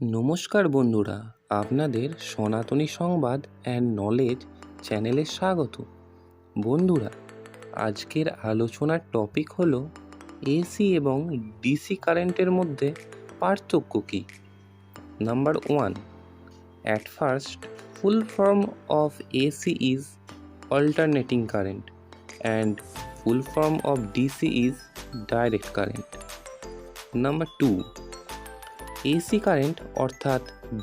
নমস্কার বন্ধুরা, আপনাদের সনাতনী সংবাদ অ্যান্ড নলেজ চ্যানেলে স্বাগত। বন্ধুরা, আজকের আলোচনার টপিক হলো এসি এবং ডিসি কারেন্টের মধ্যে পার্থক্য কী। Number 1, at first full form of AC is alternating current and full form of DC is direct current. Number 2, AC current অর্থাৎ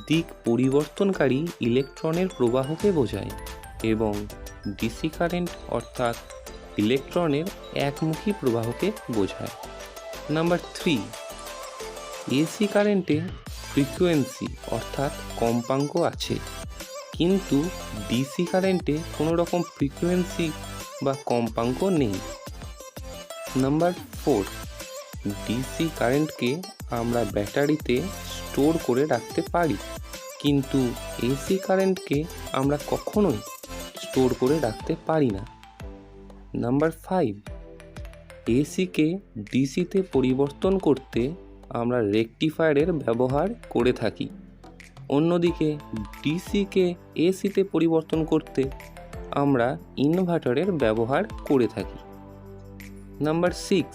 দিক পরিবর্তনকারী ইলেকট্রনের প্রবাহকে বোঝায় এবং ডিসি কারেন্ট অর্থাৎ ইলেকট্রনের একমুখী প্রবাহকে বোঝায়। নাম্বার 3, এসি কারেন্টে ফ্রিকোয়েন্সি অর্থাৎ কম্পাঙ্ক আছে, কিন্তু ডিসি কারেন্টে কোনো রকম ফ্রিকোয়েন্সি বা কম্পাঙ্ক নেই। নাম্বার 4, ডিসি কারেন্টকে আমরা ব্যাটারিতে স্টোর করে রাখতে পারি, কিন্তু এসি কারেন্টকে আমরা কখনোই স্টোর করে রাখতে পারি না। নাম্বার 5, এসিকে ডিসিতে পরিবর্তন করতে আমরা রেকটিফায়ারের ব্যবহার করে থাকি, অন্যদিকে ডিসিকে এসিতে পরিবর্তন করতে আমরা ইনভার্টারের ব্যবহার করে থাকি। Number 6,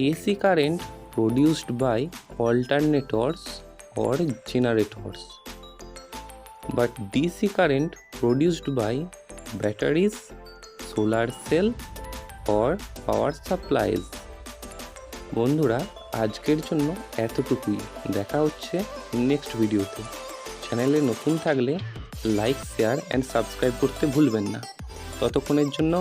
AC current produced by alternators or generators, but DC current produced by batteries, solar cell or power supplies. বন্ধুরা, আজকের জন্য এতটুকুই। দেখা হচ্ছে নেক্সট ভিডিওতে। চ্যানেলে নতুন থাকলে লাইক, শেয়ার অ্যান্ড সাবস্ক্রাইব করতে ভুলবেন না। ততক্ষণের জন্য